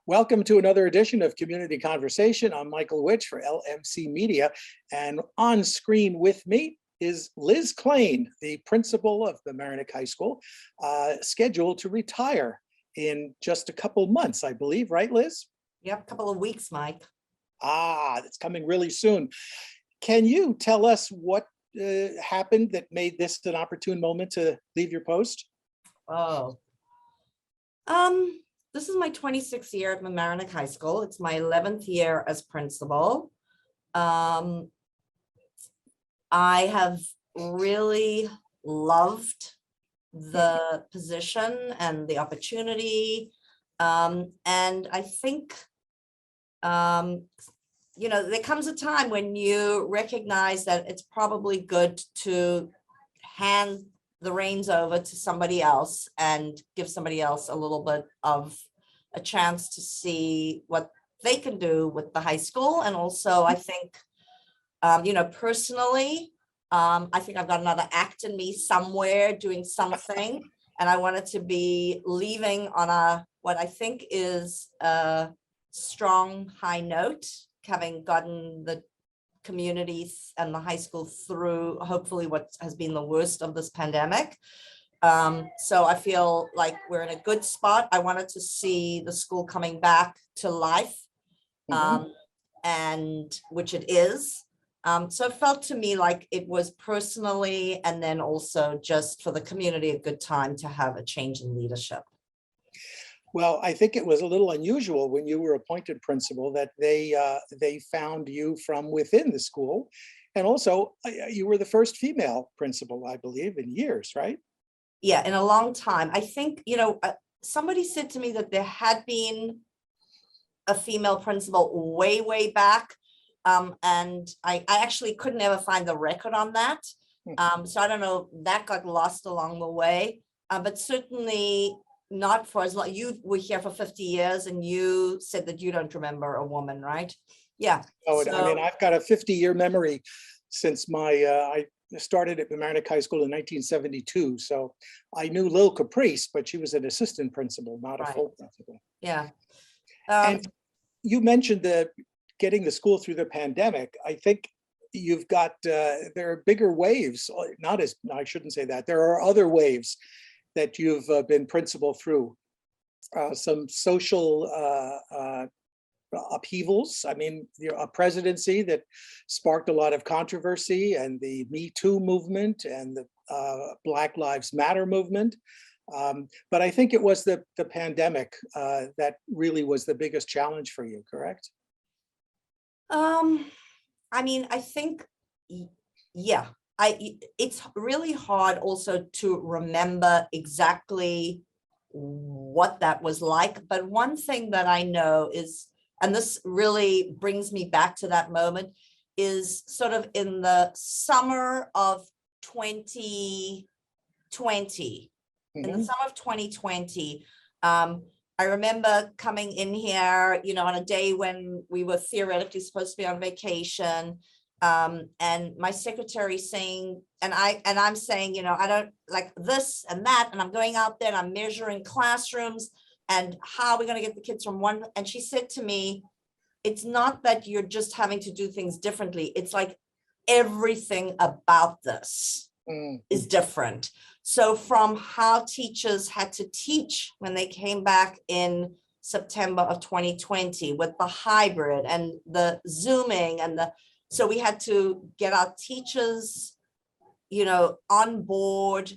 Welcome to another edition of Community Conversation. I'm Michael Witch for LMC Media, and on screen with me is Liz Clain, the principal of Mamaroneck High School, scheduled to retire in just a couple months, I believe, right, Liz? Yep, a couple of weeks, Mike. That's coming really soon. Can you tell us what happened that made this an opportune moment to leave your post? This is my 26th year at Mamaroneck High School. It's my 11th year as principal. I have really loved the position and the opportunity. And I think, there comes a time when you recognize that it's probably good to hand the reins over to somebody else and give somebody else a little bit of a chance to see what they can do with the high school. And also, I think, personally, I think I've got another act in me somewhere doing something, and I wanted to be leaving on what I think is a strong high note, having gotten the communities and the high school through hopefully what has been the worst of this pandemic. So I feel like we're in a good spot. I wanted to see the school coming back to life, and which it is. So it felt to me like it was personally, and then also just for the community, a good time to have a change in leadership. Well, I think it was a little unusual when you were appointed principal that they found you from within the school. And also, you were the first female principal, I believe, in years, right? Yeah, in a long time. I think, somebody said to me that there had been a female principal way back. And I actually could never find the record on that. So I don't know, that got lost along the way. But certainly not for as long. You were here for 50 years and you said that you don't remember a woman, right? Yeah. Oh, I mean, I've got a 50-year memory since I started at Mamaroneck High School in 1972. So I knew Lil Caprice, but she was an assistant principal, not a full principal. Yeah. And you mentioned getting the school through the pandemic. I think you've got, there are bigger waves, I shouldn't say that. There are other waves that you've been principal through. Some social upheavals. I mean, a presidency that sparked a lot of controversy, and the Me Too movement and the Black Lives Matter movement. But I think it was the pandemic that really was the biggest challenge for you, correct? I mean, I think, yeah, it's really hard also to remember exactly what that was like. But one thing that I know is, and this really brings me back to that moment, is sort of in the summer of 2020, in the summer of 2020, I remember coming in here, on a day when we were theoretically supposed to be on vacation, and my secretary saying, and I'm saying, I don't like this and that, and I'm going out there and I'm measuring classrooms and how are we going to get the kids from one, and she said to me, it's not that you're just having to do things differently. It's like everything about this is different. So from how teachers had to teach when they came back in September of 2020 with the hybrid and the Zooming so we had to get our teachers, on board,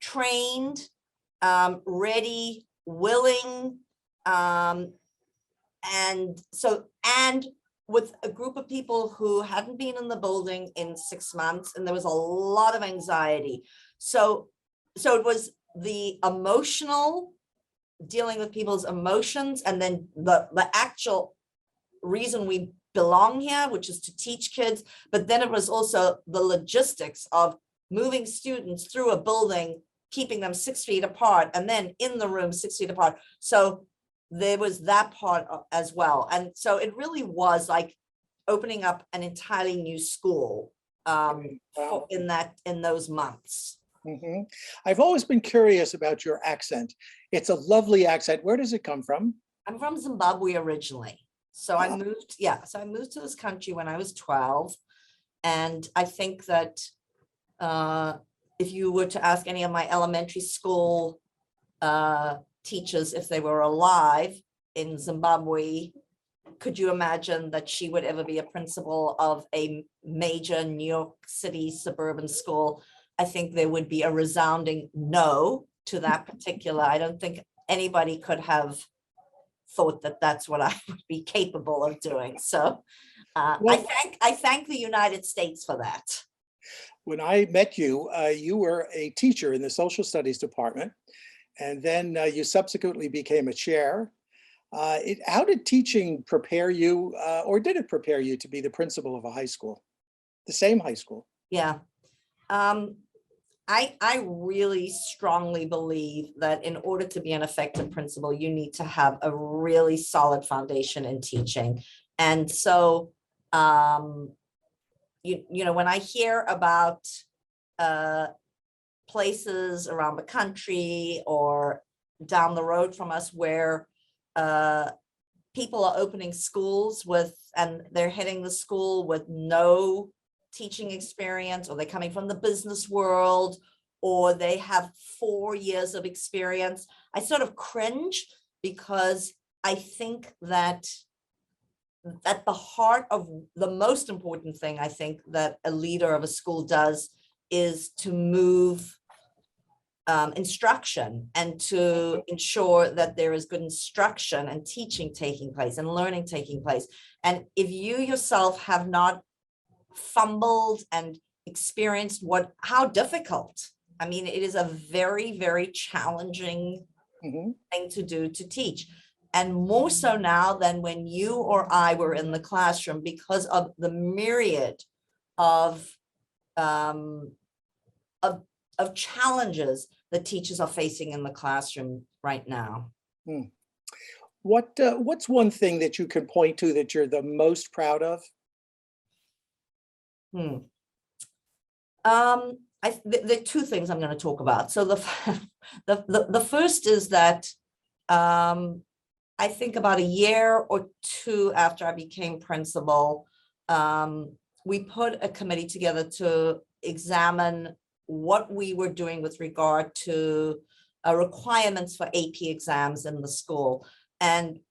trained, ready, willing, and with a group of people who hadn't been in the building in 6 months, and there was a lot of anxiety. So it was the emotional, dealing with people's emotions, and then the actual reason we belong here, which is to teach kids. But then it was also the logistics of moving students through a building, keeping them 6 feet apart, and then in the room 6 feet apart. So there was that part as well. And so it really was like opening up an entirely new school in those months. I've always been curious about your accent. It's a lovely accent. Where does it come from? I'm from Zimbabwe originally. So I moved, so I moved to this country when I was 12. And I think that if you were to ask any of my elementary school teachers if they were alive in Zimbabwe, could you imagine that she would ever be a principal of a major New York City suburban school? I think there would be a resounding no to that particular. I don't think anybody could have thought that that's what I would be capable of doing. So I thank the United States for that. When I met you, you were a teacher in the social studies department, and then you subsequently became a chair. How did teaching prepare you, or did it prepare you to be the principal of a high school, the same high school? Yeah. I really strongly believe that in order to be an effective principal, you need to have a really solid foundation in teaching. And so, you know, when I hear about places around the country or down the road from us where people are opening schools and they're heading the school with no teaching experience, or they're coming from the business world, or they have 4 years of experience, I sort of cringe, because I think that at the heart of the most important thing I think that a leader of a school does is to move instruction and to ensure that there is good instruction and teaching taking place and learning taking place. And if you yourself have not fumbled and experienced how difficult, I mean, it is a very, very challenging thing to do, to teach. And more so now than when you or I were in the classroom, because of the myriad of challenges that teachers are facing in the classroom right now. What's one thing that you can point to that you're the most proud of? There are two things I'm going to talk about. So the first is that I think about a year or two after I became principal, we put a committee together to examine what we were doing with regard to requirements for AP exams in the school. And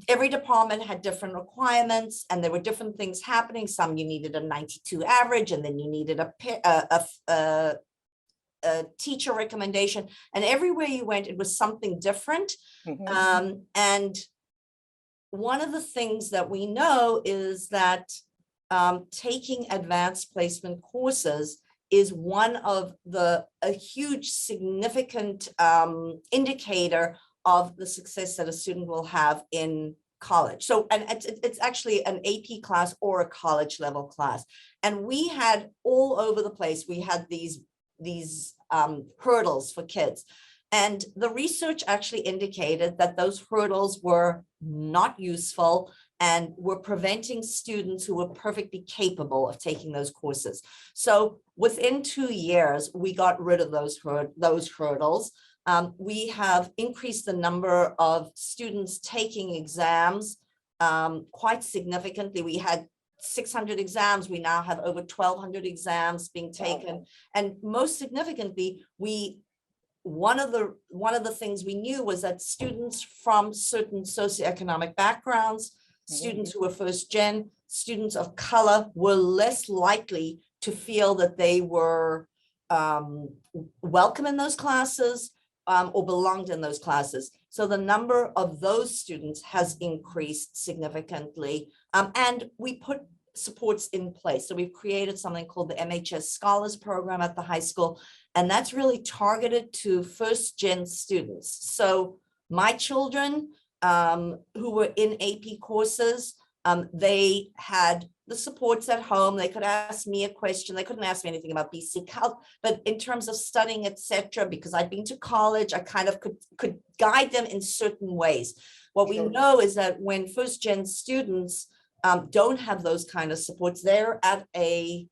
every department had different requirements, and there were different things happening. Some you needed a 92 average, and then you needed a teacher recommendation, and everywhere you went, it was something different. And one of the things that we know is that taking advanced placement courses is one of a huge significant indicator of the success that a student will have in college. So, and it's actually an AP class or a college level class. And we had all over the place, we had these hurdles for kids. And the research actually indicated that those hurdles were not useful and were preventing students who were perfectly capable of taking those courses. So within 2 years, we got rid of those hurdles. We have increased the number of students taking exams quite significantly. We had 600 exams. We now have over 1,200 exams being taken. And most significantly, one of the things we knew was that students from certain socioeconomic backgrounds, students who were first gen, students of color, were less likely to feel that they were welcome in those classes or belonged in those classes. So the number of those students has increased significantly. And we put supports in place. So we've created something called the MHS Scholars Program at the high school, and that's really targeted to first gen students. So my children who were in AP courses, they had the supports at home. They could ask me a question. They couldn't ask me anything about BC Calc, but in terms of studying, etc., because I'd been to college, I kind of could guide them in certain ways. What we know is that when first gen students don't have those kind of supports, they're at a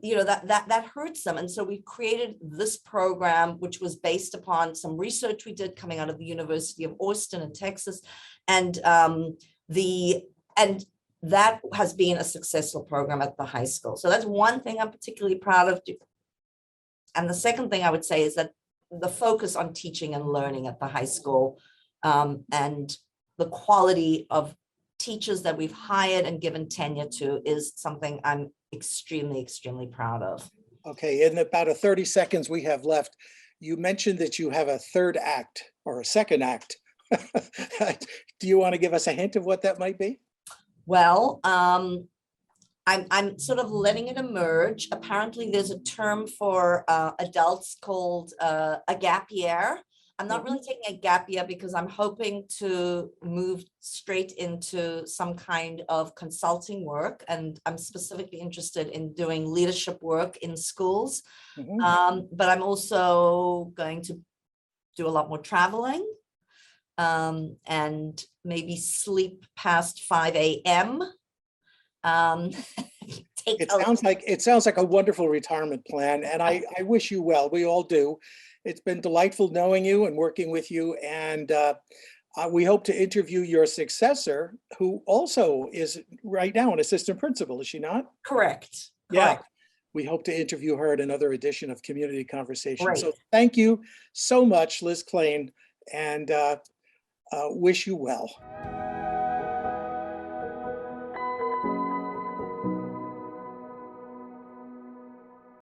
you know, that hurts them. And so we created this program, which was based upon some research we did coming out of the University of Austin in Texas. And that has been a successful program at the high school. So that's one thing I'm particularly proud of. And the second thing I would say is that the focus on teaching and learning at the high school, and the quality of teachers that we've hired and given tenure to is something I'm extremely, extremely proud of. Okay, in about 30 seconds we have left, you mentioned that you have a third act or a second act. Do you want to give us a hint of what that might be? Well, I'm sort of letting it emerge. Apparently, there's a term for adults called a gap year. I'm not really taking a gap year because I'm hoping to move straight into some kind of consulting work. And I'm specifically interested in doing leadership work in schools. But I'm also going to do a lot more traveling, and maybe sleep past 5 a.m. It sounds like a wonderful retirement plan, and I wish you well. We all do. It's been delightful knowing you and working with you, and we hope to interview your successor, who also is right now an assistant principal, is she not? Correct. Yeah. We hope to interview her at another edition of Community Conversation. Great. So thank you so much, Liz Clain, and wish you well.